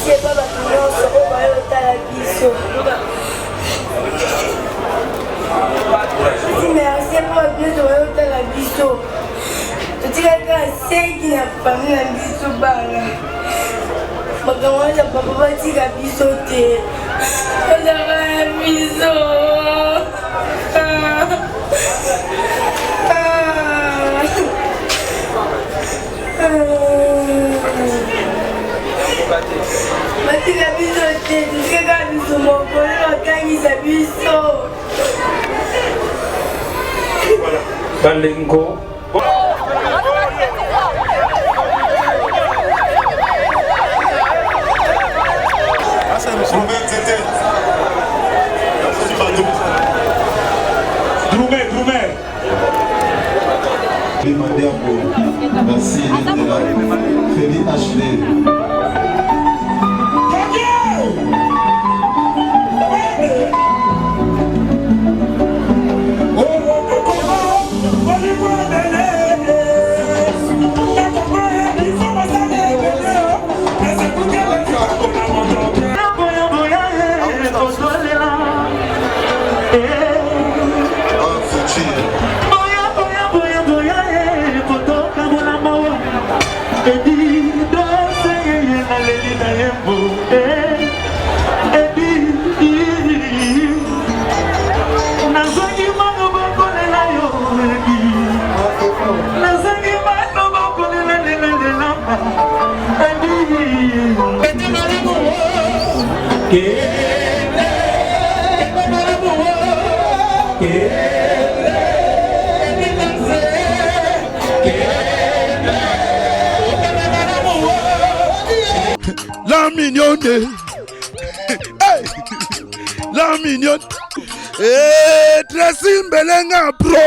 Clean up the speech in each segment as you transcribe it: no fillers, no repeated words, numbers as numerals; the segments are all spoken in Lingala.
remercie pas bato nyonso oyo bayotala biso. Merci pas bato nyonso bayotala biso. Totikaka sengi na fami na biso bana. Makambo wana papa batika biso te. Ozaka na biso. Batika biso te, totikaka biso mokolo bakangisa biso. Balengo. Merci d'être là. Félix Ashley. La mignonne, hey, la mignonne, eh, Tracy Mbelenga bro.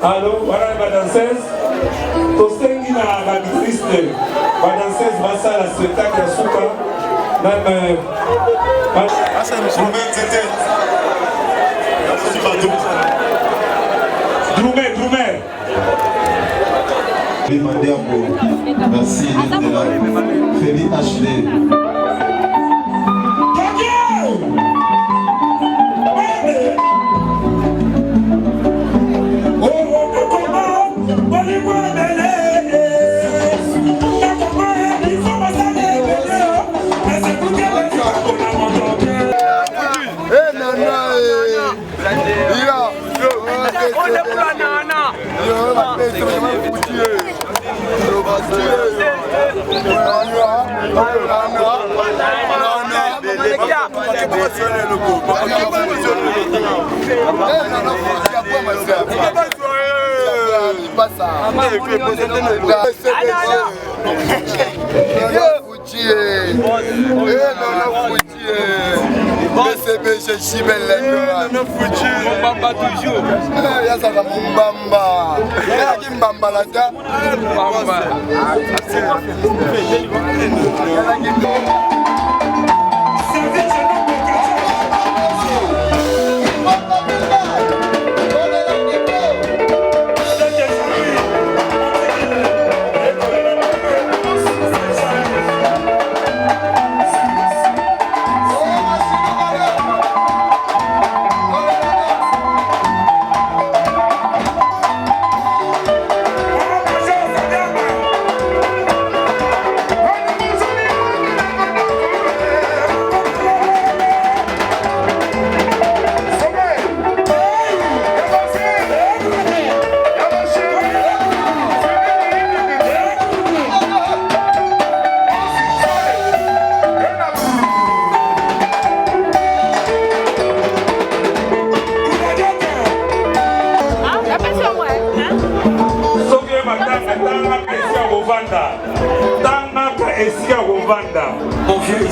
Allô, voilà la danseuse. Tostengi na la triste. La danseuse va ça la spectacle à Souka. Même. Droumer. Merci d'être là. Félix Ashley.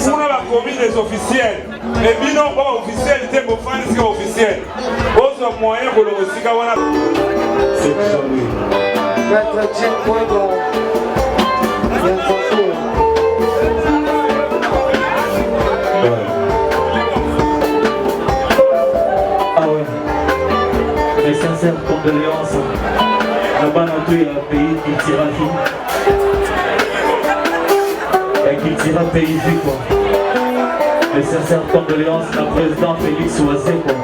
On a commis des officiels. Et bien non, pas officiel, c'est mon fan, c'est officiel. Autre moyen pour le recycler, voilà. C'est Jean-Louis. Maître Jim Poigon. Ah ouais. Les sincères condoléances. Là-bas, dans tout le pays qui tire à vie. Et qui tire à pays vie, quoi. Les sincères condoléances à la présidente Félix Oisé, quoi.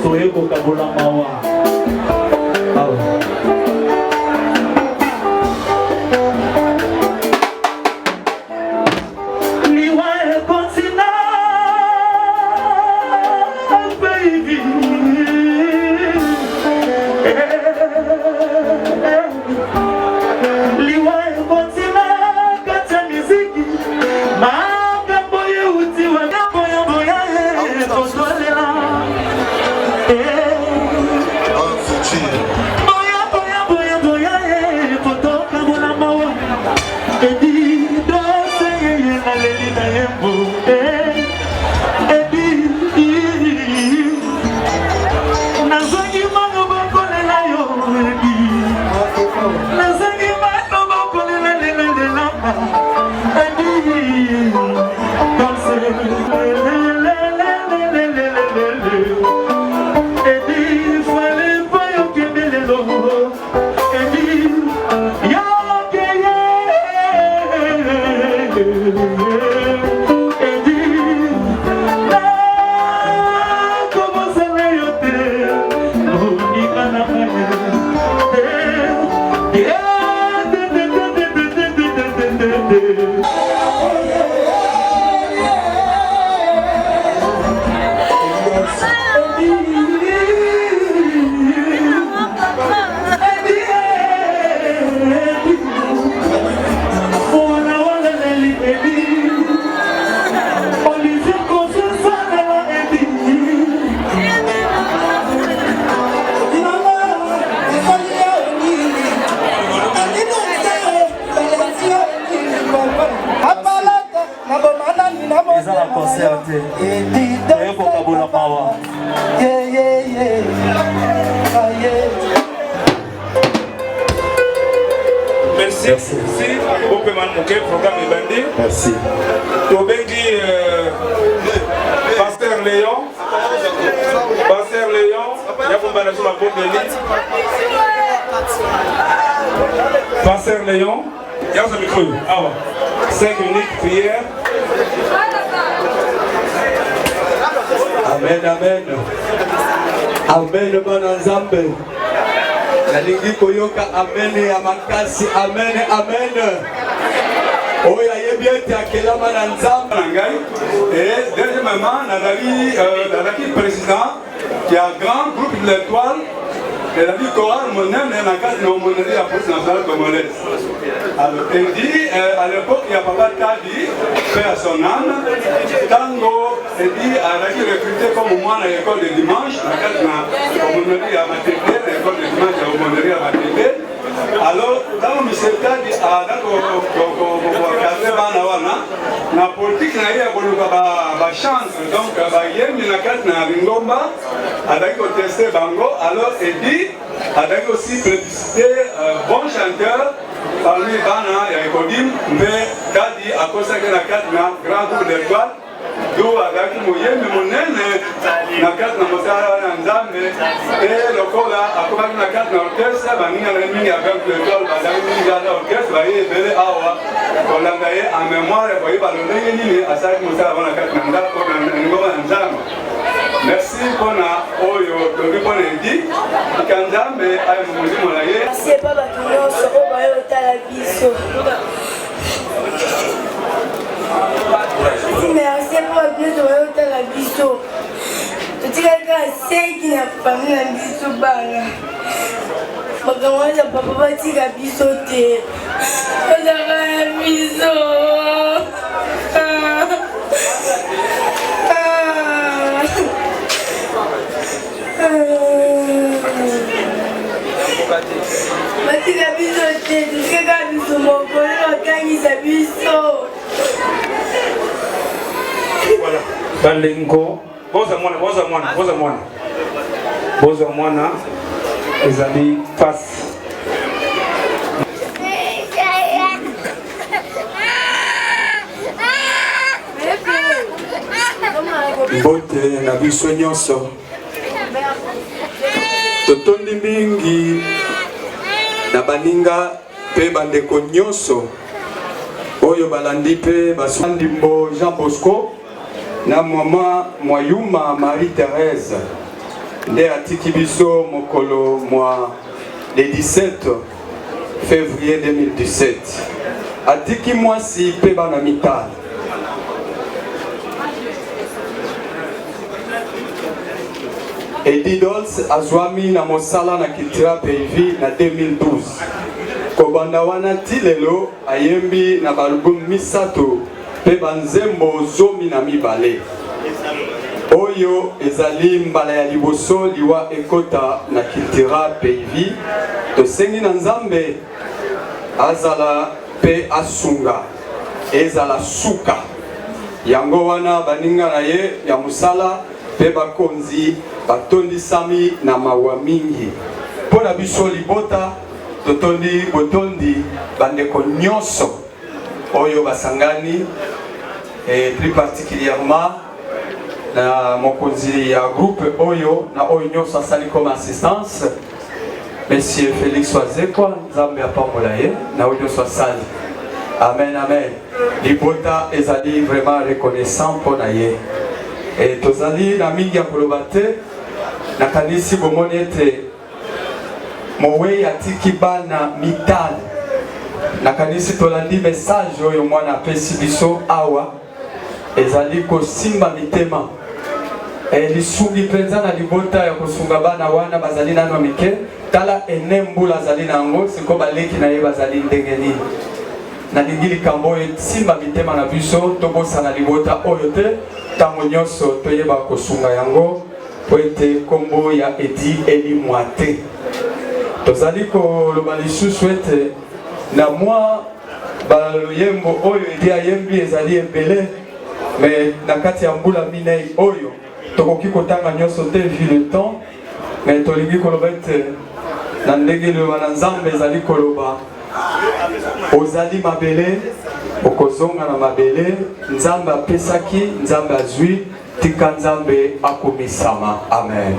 Soyez au Kabola Mawa. Ah ouais. Futur. Merci. Merci. Pasteur Léon. Pasteur Léon. Pasteur Léon. Il y a un micro. 5 minutes, prière. Amen, amen. Amen, Banazambe. Nalingi koyoka amen ya makasi. Amen, amen. Oya yebiete akelama na nzambe na ngai. Et deuxièmement, Nadali président qui a un grand groupe de l'étoile. Et la vie chorale, mon âme est la case de la police nationale congolaise. Alors, il dit, à l'époque, il y a Papa Kadi, fait à son âme. Tango, il dit, elle a été recrutée comme moi à l'école de dimanche, la case de la communauté à Matégré, l'école de dimanche à la communauté à Matégré. Alors, dans le Michel Kadi, à la la politique n'a pas chance, donc il y a une carte dans Ringomba, avec le testé Bango, alors il dit, avec aussi plébiscité, bon chanteur, parmi Bana et Kodim, mais Kadi a consacré la carte dans grand groupe d'étoiles, d'où avec Moyen, mais mon aîné, la carte dans Mosara Nzambe, et le corps là, a consacré la carte dans l'orchestre, Banina Rémi avec l'étoile, Banina l'orchestre, Baye Bele Awa. En mémoire, vous voyez, merci pour Bagaimana papa bati kabiso te, bagaimana kabiso. Bati kabiso te, tuke kabiso mokole wakangi kabiso. Voilà, balengo, boza mwana. Ezali face. Mbote na biso nyonso. Totondi mingi na baninga pe bandeko nyonso. Oyo balandi pe basandimbo Jean Bosco na mama Mwayuma Marie-Thérèse. Nde atiki biso mokolo mwa le 17 février 2017. Atiki mwasi pe bana mitali. Edidols azwami na mosala na Kiltira PV na 2012. Kobanda wana tilelo ayembi na balbum misato pe banzembo zomi na mibale. Oyo ezali mbala ya liboso liwa ekota na Kiltira PV. Tosengi na Nzambe azala pe asunga ezala suka. Yango wana baninga na ye ya musala pe bakonzi batondisami na mawa mingi. Pona biso libota totondi botondi bandeko nyonso oyo basangani et plus particulièrement na mokonzi ya groupe oyo na oyo nyonso asali comme assistance Monsieur Félix Wazekwa Nzambe apambola ye na oyo nyonso asali. Amen, amen. Libota ezali vraiment reconnaissant pour na ye. Et tozali na mingi ya koloba te na kanisi bomoni ete mowe atiki bana mitano nakanisi tolandi message oyo mwana apesi biso awa ezali kosimba mitema lisungi mpenza na libota ya kosunga bana wana bazali nano mike tala enembula azali nango siko baleki na ye bazali ndenge nini nalingi likambo oyo simba mitema na biso tobosana libota oyo te ntango nyonso toyeba kosunga yango po ete kombo ya edi elimwa te tozali koloba lisusu ete na mwa baloyembo oyo edi ayembi ezali ebele me na kati ya mbula minei oyo tokoki kotanga nyonso te vu le temps me tolingi koloba ete na ndenge loba na nzambe ezali koloba ozali mabele okozonga na mabele nzambe apesaki nzambe azwi tika nzambe akomisama amen.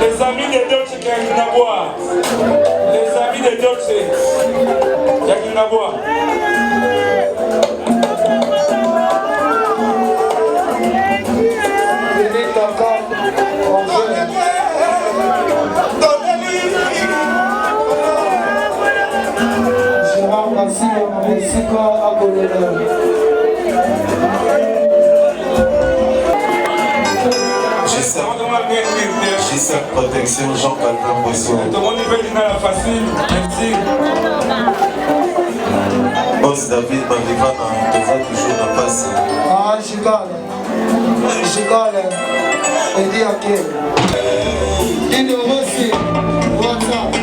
Les amis de Dolce Yakinaboa. Les amis de Dolce Yakinaboa. J'ai protection, Jean-Calvin Boisson. Tout le monde est facile, merci. Boss David Bandivana, on va toujours la passer. Ah, Chigale, et dit à qui? Dino Rossi, WhatsApp.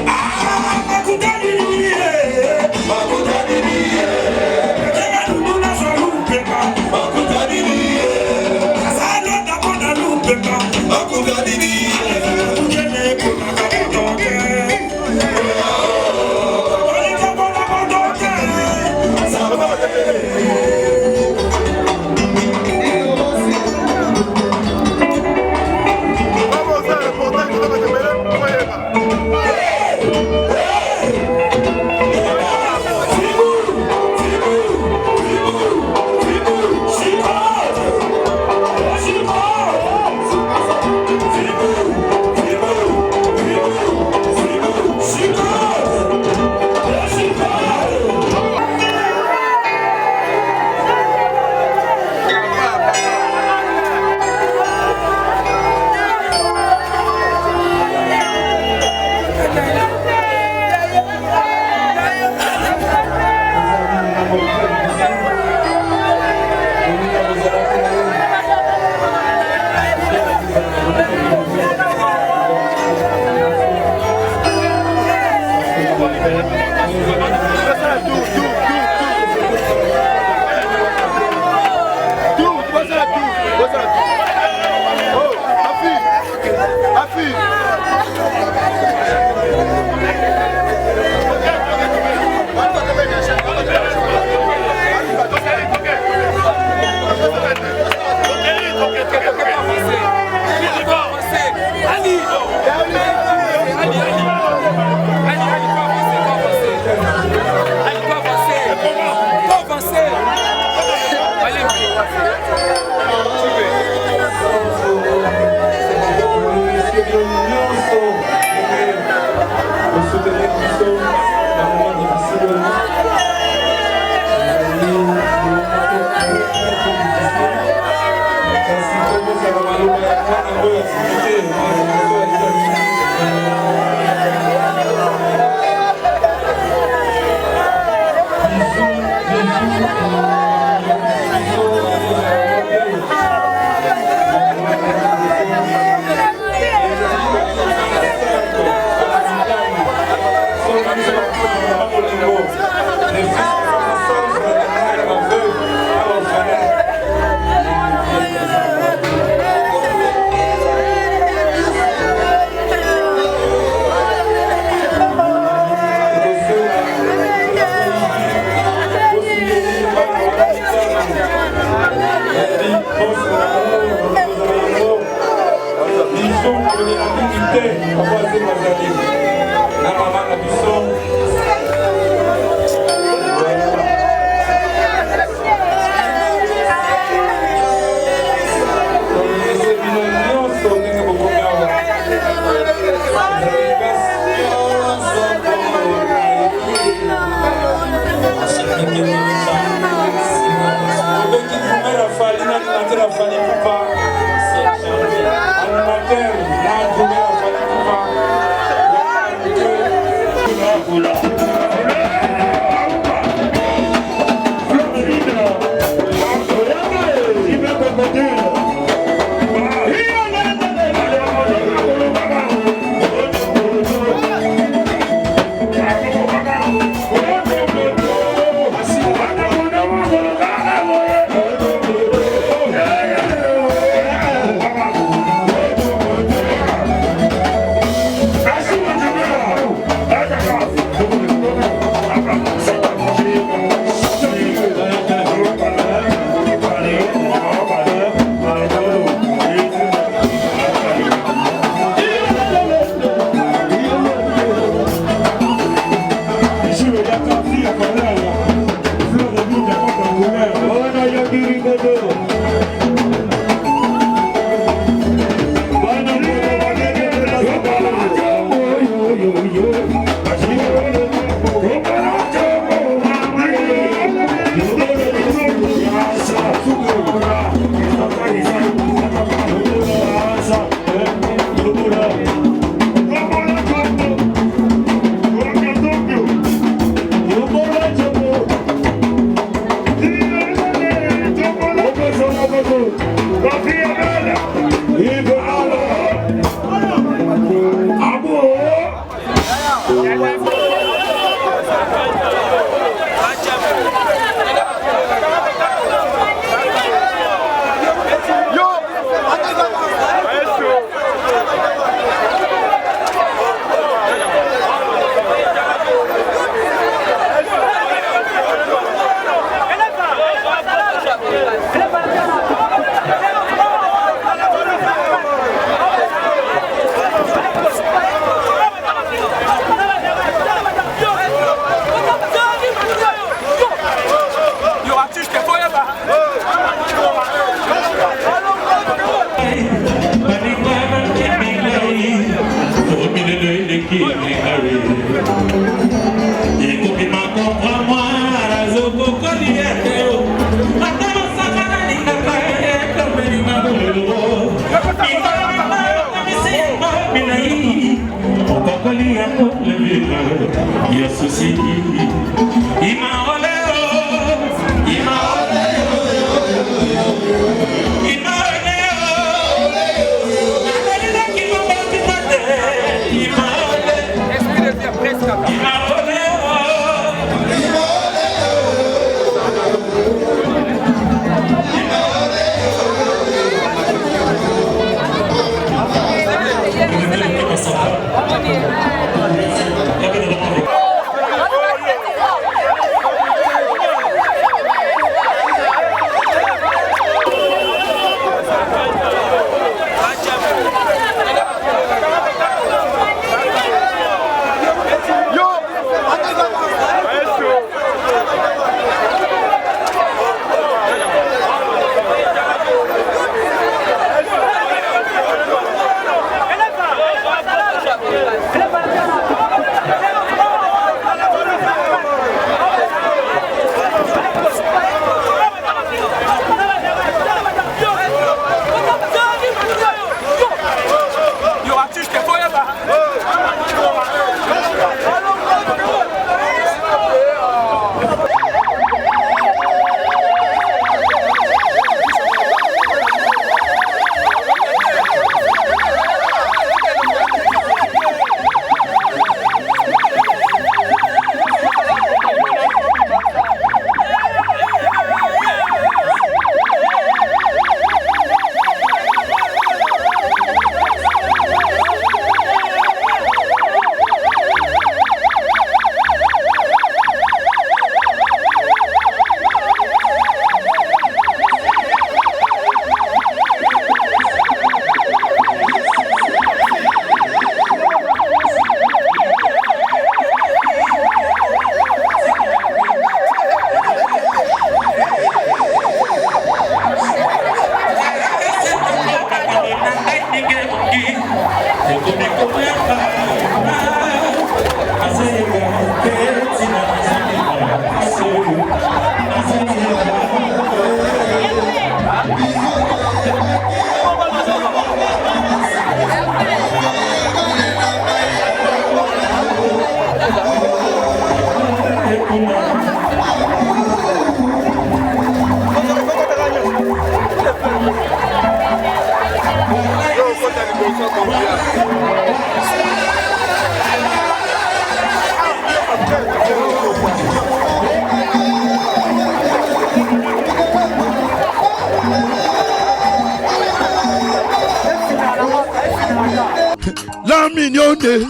La mignonne.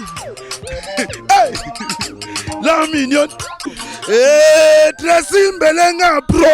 Hey, la mignonne. Eh, Tracy Mbelenga Pro.